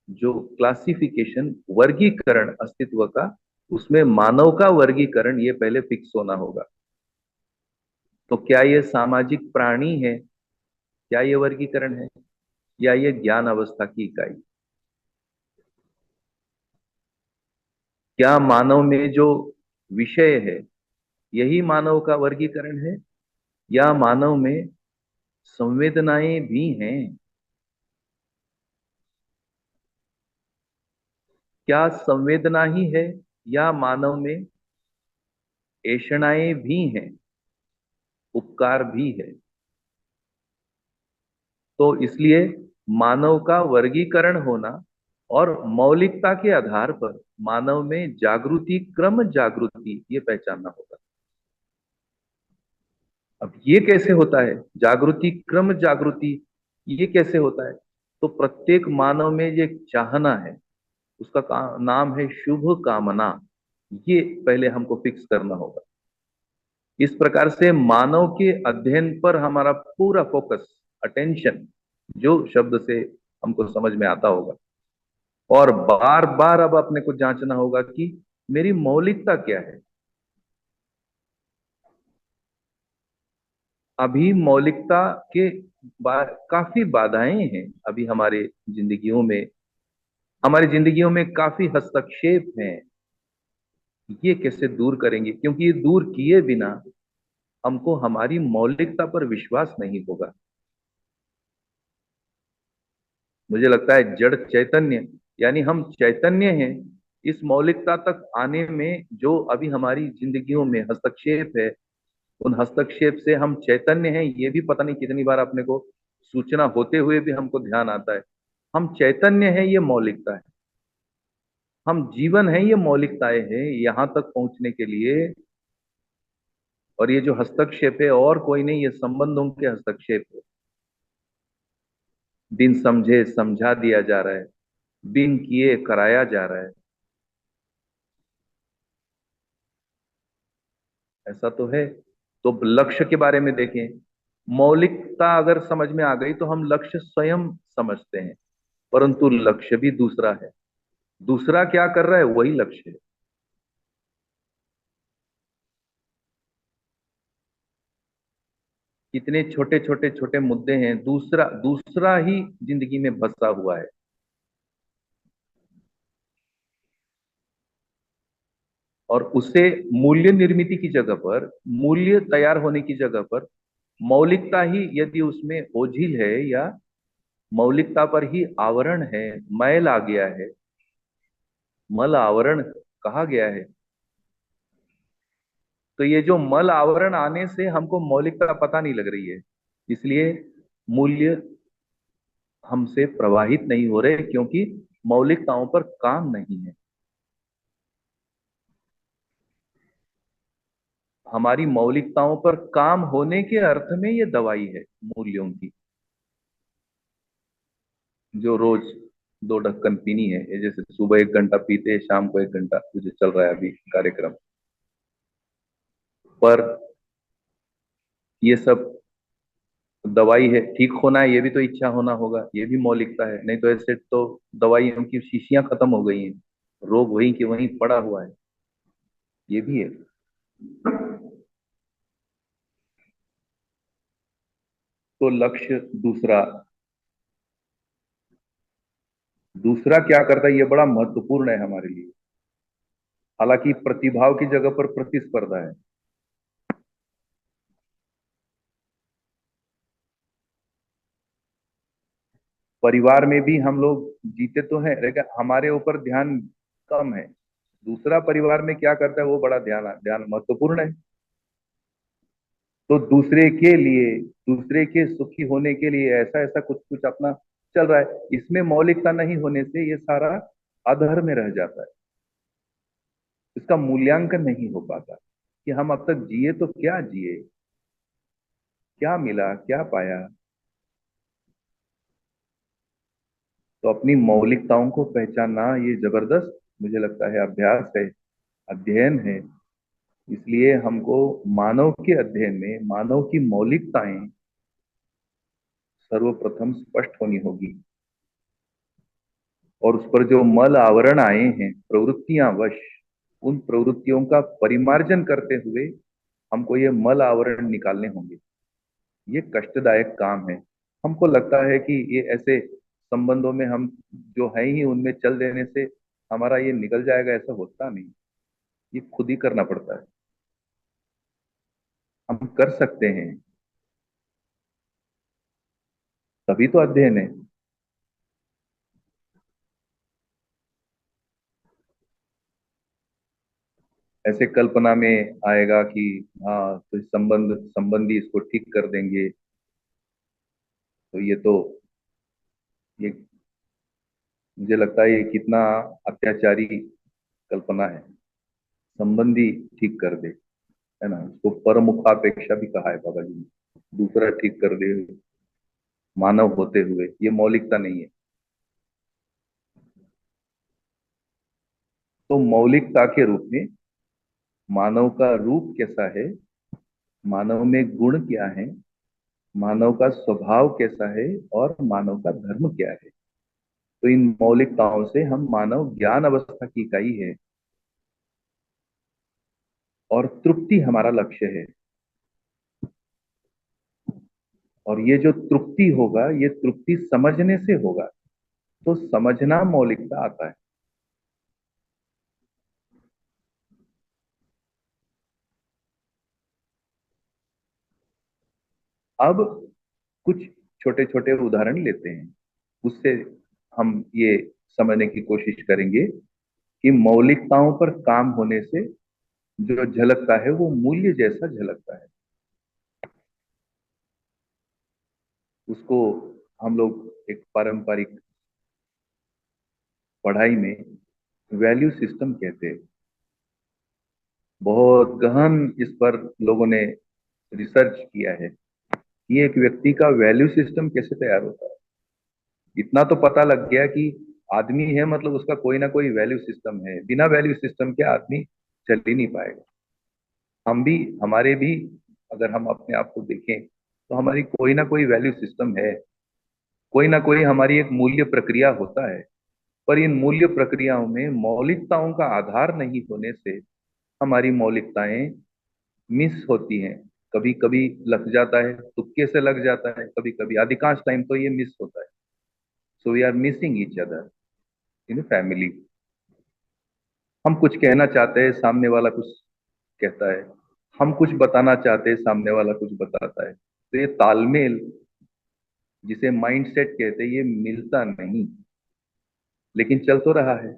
जो क्लासिफिकेशन, वर्गीकरण अस्तित्व का, उसमें मानव का वर्गीकरण ये पहले फिक्स होना होगा। तो क्या ये सामाजिक प्राणी है, क्या ये वर्गीकरण है, या ये ज्ञान अवस्था की इकाई? क्या मानव में जो विषय है यही मानव का वर्गीकरण है, या मानव में संवेदनाएं भी हैं? क्या संवेदना ही है, या मानव में ऐषणाएं भी हैं, उपकार भी है? तो इसलिए मानव का वर्गीकरण होना और मौलिकता के आधार पर मानव में जागृति, क्रम जागृति, ये पहचानना होगा। अब ये कैसे होता है, जागृति क्रम जागृति, ये कैसे होता है? तो प्रत्येक मानव में ये चाहना है, उसका नाम है शुभ कामना। ये पहले हमको फिक्स करना होगा। इस प्रकार से मानव के अध्ययन पर हमारा पूरा फोकस, अटेंशन, जो शब्द से हमको समझ में आता होगा। और बार बार अब अपने को जांचना होगा कि मेरी मौलिकता क्या है। अभी मौलिकता के काफी बाधाएं हैं। अभी हमारी जिंदगियों में काफी हस्तक्षेप हैं। ये कैसे दूर करेंगे? क्योंकि ये दूर किए बिना हमको हमारी मौलिकता पर विश्वास नहीं होगा। मुझे लगता है जड़ चैतन्य, यानी हम चैतन्य हैं, इस मौलिकता तक आने में जो अभी हमारी जिंदगियों में हस्तक्षेप है, उन हस्तक्षेप से हम चैतन्य हैं, ये भी पता नहीं कितनी बार अपने को सूचना होते हुए भी हमको ध्यान आता है। हम चैतन्य हैं, ये मौलिकता है। हम जीवन है, ये मौलिकताएं हैं यहां तक पहुंचने के लिए। और ये जो हस्तक्षेप है और कोई नहीं, ये संबंधों के हस्तक्षेप है। बिन समझे समझा दिया जा रहा है, बिन किए कराया जा रहा है। ऐसा तो है। तो लक्ष्य के बारे में देखें, मौलिकता अगर समझ में आ गई तो हम लक्ष्य स्वयं समझते हैं। परंतु लक्ष्य भी दूसरा है। दूसरा क्या कर रहा है वही लक्ष्य है। कितने छोटे छोटे छोटे मुद्दे हैं, दूसरा दूसरा ही जिंदगी में बसा हुआ है। और उससे मूल्य निर्मिति की जगह पर, मूल्य तैयार होने की जगह पर मौलिकता ही यदि उसमें ओझिल है, या मौलिकता पर ही आवरण है, मैल आ गया है, मल आवरण कहा गया है, तो ये जो मल आवरण आने से हमको मौलिकता पता नहीं लग रही है, इसलिए मूल्य हमसे प्रवाहित नहीं हो रहे, क्योंकि मौलिकताओं पर काम नहीं है। हमारी मौलिकताओं पर काम होने के अर्थ में ये दवाई है मूल्यों की, जो रोज 2 ढक्कन पीनी है। ये जैसे सुबह 1 घंटा पीते हैं, शाम को 1 घंटा, जो चल रहा है अभी कार्यक्रम, पर ये सब दवाई है। ठीक होना है, ये भी तो इच्छा होना होगा, ये भी मौलिकता है। नहीं तो ऐसे तो दवाइयों की शीशियां खत्म हो गई हैं, रोग वहीं के वहीं पड़ा हुआ है, ये भी है। तो लक्ष्य दूसरा, दूसरा क्या करता है, ये बड़ा महत्वपूर्ण है हमारे लिए। हालांकि प्रतिभाव की जगह पर प्रतिस्पर्धा है। परिवार में भी हम लोग जीते तो हैं, लेकिन हमारे ऊपर ध्यान कम है। दूसरा परिवार में क्या करता है वो बड़ा ध्यान ध्यान महत्वपूर्ण है। तो दूसरे के लिए, दूसरे के सुखी होने के लिए ऐसा ऐसा कुछ कुछ अपना चल रहा है। इसमें मौलिकता नहीं होने से ये सारा अधर में रह जाता है। इसका मूल्यांकन नहीं हो पाता कि हम अब तक जिए तो क्या जिए, क्या मिला, क्या पाया। तो अपनी मौलिकताओं को पहचानना ये जबरदस्त, मुझे लगता है, अभ्यास है, अध्ययन है। इसलिए हमको मानव के अध्ययन में मानव की मौलिकताएं सर्वप्रथम स्पष्ट होनी होगी, और उस पर जो मल आवरण आए हैं प्रवृत्तियां वश, उन प्रवृत्तियों का परिमार्जन करते हुए हमको ये मल आवरण निकालने होंगे। ये कष्टदायक काम है। हमको लगता है कि ये ऐसे संबंधों में हम जो है ही उनमें चल देने से हमारा ये निकल जाएगा, ऐसा होता नहीं। ये खुद ही करना पड़ता है। हम कर सकते हैं, तभी तो अध्ययन है। ऐसे कल्पना में आएगा कि हाँ, तो इस संबंधी इसको ठीक कर देंगे, तो ये तो, ये मुझे लगता है ये कितना अत्याचारी कल्पना है। संबंधी ठीक कर दे, है ना, उसको परमुखापेक्षा भी कहा है बाबा जी ने। दूसरा ठीक कर दे, मानव होते हुए, ये मौलिकता नहीं है। तो मौलिकता के रूप में मानव का रूप कैसा है, मानव में गुण क्या है, मानव का स्वभाव कैसा है, और मानव का धर्म क्या है। तो इन मौलिकताओं से हम मानव ज्ञान अवस्था की इकाई है, और तृप्ति हमारा लक्ष्य है। और ये जो तृप्ति होगा, ये तृप्ति समझने से होगा। तो समझना मौलिकता आता है। अब कुछ छोटे छोटे उदाहरण लेते हैं, उससे हम ये समझने की कोशिश करेंगे कि मौलिकताओं पर काम होने से जो झलकता है वो मूल्य जैसा झलकता है। उसको हम लोग एक पारंपरिक पढ़ाई में वैल्यू सिस्टम कहते हैं। बहुत गहन इस पर लोगों ने रिसर्च किया है कि एक व्यक्ति का वैल्यू सिस्टम कैसे तैयार होता है। इतना तो पता लग गया कि आदमी है मतलब उसका कोई ना कोई वैल्यू सिस्टम है। बिना वैल्यू सिस्टम के आदमी चल ही नहीं पाएगा। हम भी, हमारे भी, अगर हम अपने आप को देखें तो हमारी कोई ना कोई वैल्यू सिस्टम है। कोई ना कोई हमारी एक मूल्य प्रक्रिया होता है। पर इन मूल्य प्रक्रियाओं में मौलिकताओं का आधार नहीं होने से हमारी मौलिकताएं मिस होती हैं। कभी कभी लग जाता है, तुक्के से लग जाता है, कभी कभी, अधिकांश टाइम तो ये मिस होता है। So we are missing each other in family. हम कुछ कहना चाहते हैं, सामने वाला कुछ कहता है, हम कुछ बताना चाहते हैं, सामने वाला कुछ बताता है। तो ये तालमेल, जिसे माइंडसेट कहते हैं, ये मिलता नहीं, लेकिन चल तो रहा है।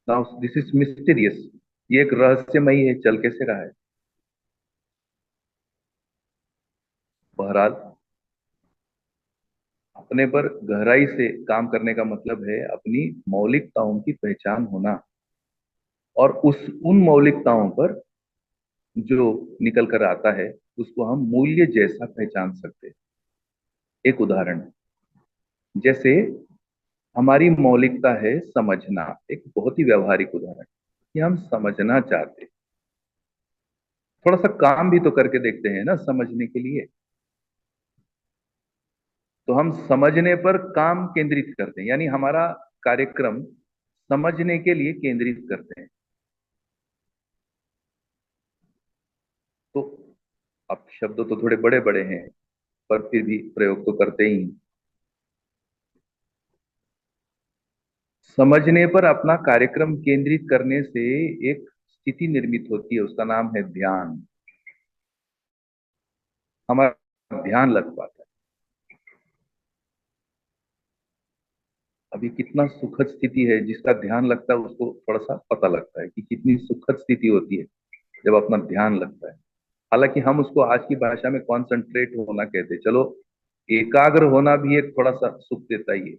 नाउ दिस इज मिस्टीरियस, ये एक रहस्यमयी है, चल कैसे रहा है। बहरहाल, अपने पर गहराई से काम करने का मतलब है अपनी मौलिकताओं की पहचान होना, और उन मौलिकताओं पर जो निकल कर आता है उसको हम मूल्य जैसा पहचान सकते हैं। एक उदाहरण, जैसे हमारी मौलिकता है समझना, एक बहुत ही व्यवहारिक उदाहरण कि हम समझना चाहते हैं। थोड़ा सा काम भी तो करके देखते हैं ना समझने के लिए। तो हम समझने पर काम केंद्रित करते हैं, यानी हमारा कार्यक्रम समझने के लिए केंद्रित करते हैं। तो अब शब्द तो थोड़े बड़े बड़े हैं, पर फिर भी प्रयोग तो करते ही हैं। समझने पर अपना कार्यक्रम केंद्रित करने से एक स्थिति निर्मित होती है, उसका नाम है ध्यान। हमारा ध्यान लग पाता है। अभी कितना सुखद स्थिति है, जिसका ध्यान लगता है उसको थोड़ा सा पता लगता है कि कितनी सुखद स्थिति होती है जब अपना ध्यान लगता है। हालांकि हम उसको आज की भाषा में कॉन्सेंट्रेट होना कहते हैं। चलो, एकाग्र होना भी एक थोड़ा सा सुख देता ही है।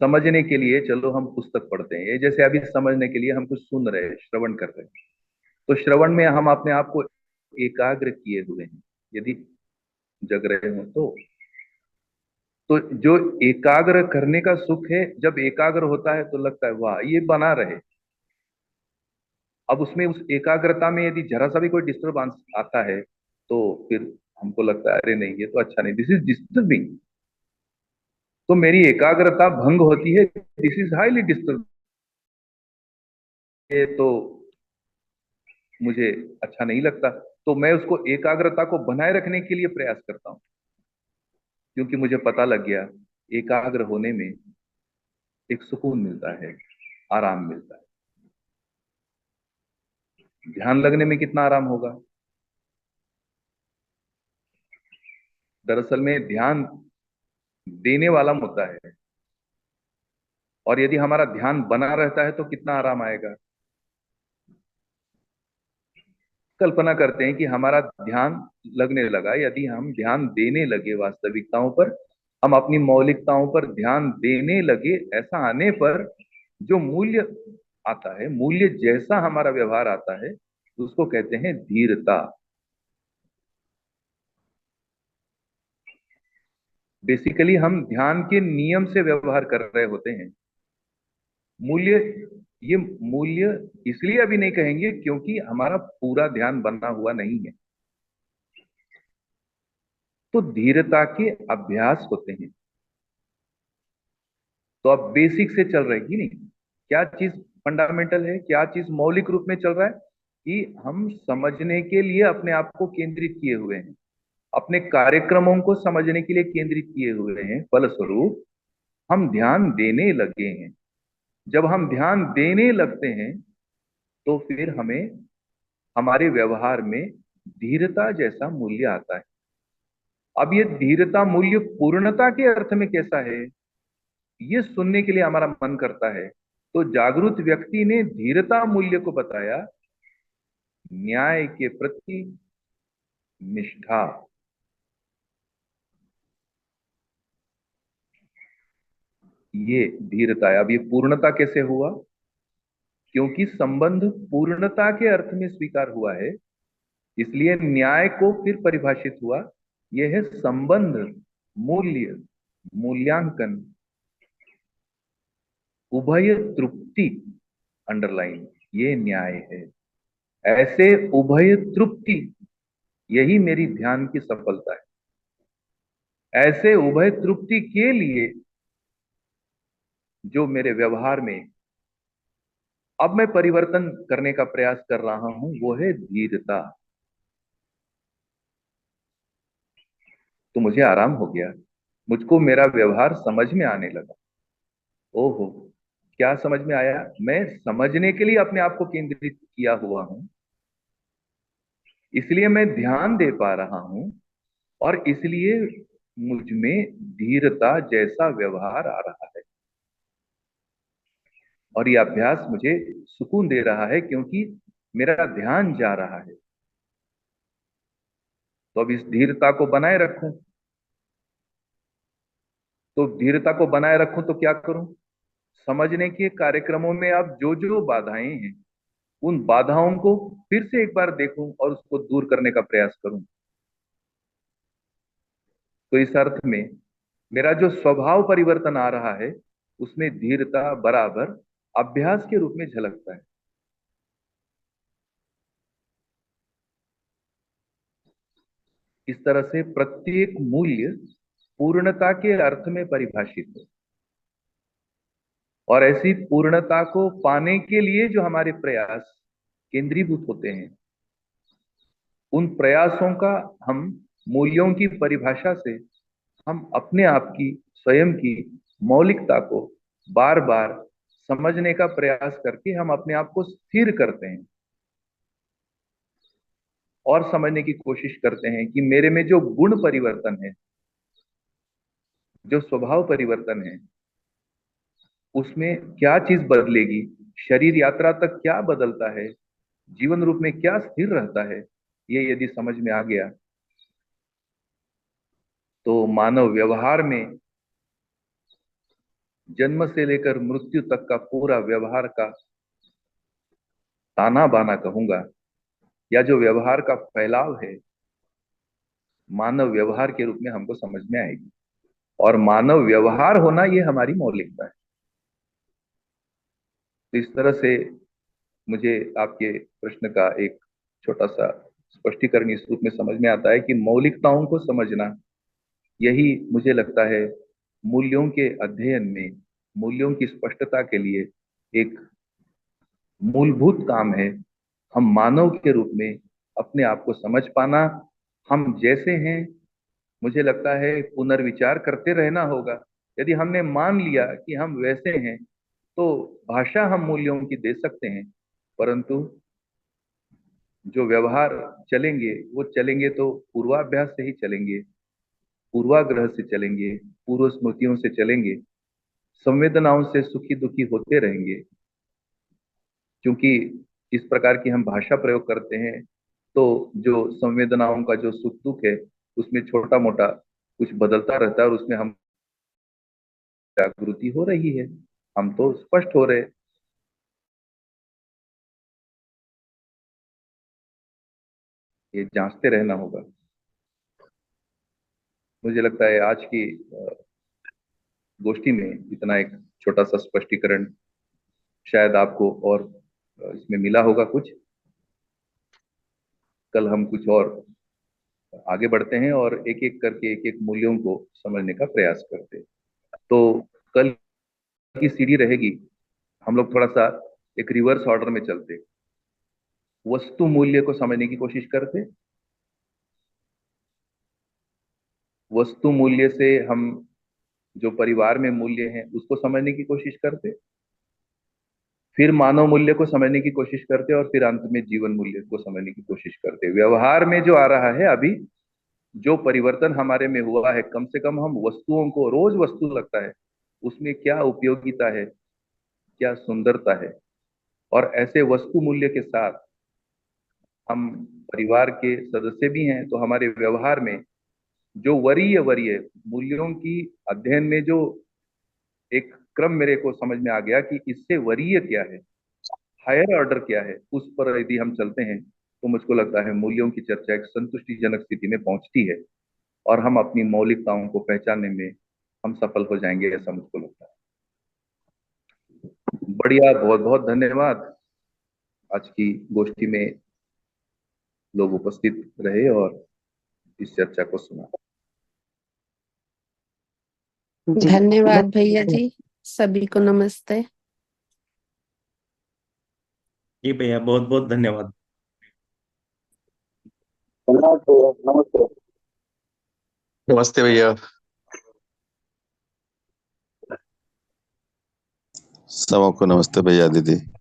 समझने के लिए चलो हम पुस्तक पढ़ते हैं, ये जैसे अभी समझने के लिए हम कुछ सुन रहे हैं, श्रवण कर रहे हैं। तो श्रवण में हम अपने आप को एकाग्र किए हुए हैं, यदि जग रहे हो तो जो एकाग्र करने का सुख है, जब एकाग्र होता है तो लगता है वाह ये बना रहे। अब उसमें उस एकाग्रता में यदि जरा सा भी कोई डिस्टर्बेंस आता है तो फिर हमको लगता है अरे नहीं, ये तो अच्छा नहीं, दिस इज डिस्टर्बिंग। तो मेरी एकाग्रता भंग होती है, दिस इज हाईली डिस्टर्ब, ये तो मुझे अच्छा नहीं लगता। तो मैं उसको एकाग्रता को बनाए रखने के लिए प्रयास करता हूं, क्योंकि मुझे पता लग गया एकाग्र होने में एक सुकून मिलता है, आराम मिलता है। ध्यान लगने में कितना आराम होगा। दरअसल में ध्यान देने वाला मुद्दा है, और यदि हमारा ध्यान बना रहता है तो कितना आराम आएगा। कल्पना करते हैं कि हमारा ध्यान लगने लगा, यदि हम ध्यान देने लगे वास्तविकताओं पर, हम अपनी मौलिकताओं पर ध्यान देने लगे, ऐसा आने पर जो मूल्य आता है, मूल्य जैसा हमारा व्यवहार आता है, उसको कहते हैं धीरता। बेसिकली हम ध्यान के नियम से व्यवहार कर रहे होते हैं। मूल्य, ये मूल्य इसलिए अभी नहीं कहेंगे क्योंकि हमारा पूरा ध्यान बना हुआ नहीं है। तो धीरता के अभ्यास होते हैं। तो अब बेसिक से चल रहा है कि नहीं, क्या चीज फंडामेंटल है, क्या चीज मौलिक रूप में चल रहा है, कि हम समझने के लिए अपने आप को केंद्रित किए हुए हैं, अपने कार्यक्रमों को समझने के लिए केंद्रित किए हुए हैं। फलस्वरूप हम ध्यान देने लगे हैं। जब हम ध्यान देने लगते हैं तो फिर हमें हमारे व्यवहार में धीरता जैसा मूल्य आता है। अब ये धीरता मूल्य पूर्णता के अर्थ में कैसा है, ये सुनने के लिए हमारा मन करता है। तो जागरूक व्यक्ति ने धीरता मूल्य को बताया न्याय के प्रति निष्ठा। ये धीरता है। अब ये पूर्णता कैसे हुआ, क्योंकि संबंध पूर्णता के अर्थ में स्वीकार हुआ है, इसलिए न्याय को फिर परिभाषित हुआ, यह है संबंध, मूल्य, मूल्यांकन, उभय तृप्ति, अंडरलाइन, ये न्याय है। ऐसे उभय तृप्ति, यही मेरी ध्यान की सफलता है। ऐसे उभय तृप्ति के लिए जो मेरे व्यवहार में अब मैं परिवर्तन करने का प्रयास कर रहा हूं, वो है धीरता। तो मुझे आराम हो गया, मुझको मेरा व्यवहार समझ में आने लगा। ओहो, क्या समझ में आया? मैं समझने के लिए अपने आप को केंद्रित किया हुआ हूं, इसलिए मैं ध्यान दे पा रहा हूं, और इसलिए मुझ में धीरता जैसा व्यवहार आ रहा है। और यह अभ्यास मुझे सुकून दे रहा है, क्योंकि मेरा ध्यान जा रहा है। तो अब इस धीरता को बनाए रखूं, तो धीरता को बनाए रखूं तो क्या करूं? समझने के कार्यक्रमों में अब जो जो बाधाएं हैं, उन बाधाओं को फिर से एक बार देखूं और उसको दूर करने का प्रयास करूं। तो इस अर्थ में मेरा जो स्वभाव परिवर्तन आ रहा है, उसमें धीरता बराबर अभ्यास के रूप में झलकता है। इस तरह से प्रत्येक मूल्य पूर्णता के अर्थ में परिभाषित है, और ऐसी पूर्णता को पाने के लिए जो हमारे प्रयास केंद्रीभूत होते हैं, उन प्रयासों का हम मूल्यों की परिभाषा से हम अपने आप की स्वयं की मौलिकता को बार बार समझने का प्रयास करके हम अपने आप को स्थिर करते हैं, और समझने की कोशिश करते हैं कि मेरे में जो गुण परिवर्तन है, जो स्वभाव परिवर्तन है, उसमें क्या चीज बदलेगी, शरीर यात्रा तक क्या बदलता है, जीवन रूप में क्या स्थिर रहता है। ये यदि समझ में आ गया, तो मानव व्यवहार में जन्म से लेकर मृत्यु तक का पूरा व्यवहार का ताना बाना कहूंगा, या जो व्यवहार का फैलाव है, मानव व्यवहार के रूप में हमको समझ में आएगी। और मानव व्यवहार होना ये हमारी मौलिकता है। तो इस तरह से मुझे आपके प्रश्न का एक छोटा सा स्पष्टीकरण इस रूप में समझ में आता है कि मौलिकताओं को समझना, यही मुझे लगता है मूल्यों के अध्ययन में, मूल्यों की स्पष्टता के लिए एक मूलभूत काम है। हम मानव के रूप में अपने आप को समझ पाना, हम जैसे हैं, मुझे लगता है पुनर्विचार करते रहना होगा। यदि हमने मान लिया कि हम वैसे हैं, तो भाषा हम मूल्यों की दे सकते हैं, परंतु जो व्यवहार चलेंगे, वो चलेंगे तो पूर्वाभ्यास से ही चलेंगे, पूर्वाग्रह से चलेंगे, पूर्व स्मृतियों से चलेंगे, संवेदनाओं से सुखी दुखी होते रहेंगे। क्योंकि इस प्रकार की हम भाषा प्रयोग करते हैं, तो जो संवेदनाओं का जो सुख दुख है, उसमें छोटा मोटा कुछ बदलता रहता है, और उसमें हम जागृति हो रही है, हम तो स्पष्ट हो रहे। ये जांचते रहना होगा। मुझे लगता है आज की गोष्ठी में इतना एक छोटा सा स्पष्टीकरण शायद आपको और इसमें मिला होगा कुछ। कल हम कुछ और आगे बढ़ते हैं और एक एक करके एक एक मूल्यों को समझने का प्रयास करते हैं। तो कल की सीढ़ी रहेगी, हम लोग थोड़ा सा एक रिवर्स ऑर्डर में चलते, वस्तु मूल्य को समझने की कोशिश करते, वस्तु मूल्य से हम जो परिवार में मूल्य हैं उसको समझने की कोशिश करते, फिर मानव मूल्य को समझने की कोशिश करते, और फिर अंत में जीवन मूल्य को समझने की कोशिश करते। व्यवहार में जो आ रहा है अभी, जो परिवर्तन हमारे में हुआ है, कम से कम हम वस्तुओं को, रोज वस्तु लगता है, उसमें क्या उपयोगिता है, क्या सुंदरता है, और ऐसे वस्तु मूल्य के साथ हम परिवार के सदस्य भी हैं, तो हमारे व्यवहार में जो वरीय वरीय मूल्यों की अध्ययन में जो एक क्रम मेरे को समझ में आ गया कि इससे वरीय क्या है, हायर ऑर्डर क्या है, उस पर यदि हम चलते हैं, तो मुझको लगता है मूल्यों की चर्चा एक संतुष्टिजनक स्थिति में पहुंचती है, और हम अपनी मौलिकताओं को पहचानने में हम सफल हो जाएंगे, ऐसा मुझको लगता है। बढ़िया, बहुत बहुत धन्यवाद। आज की गोष्ठी में लोग उपस्थित रहे और इस चर्चा को सुना। जी धन्यवाद भैया जी, सभी को नमस्ते। जी भैया, बहुत बहुत धन्यवाद। नमस्ते। नमस्ते भैया। सबको नमस्ते भैया दीदी।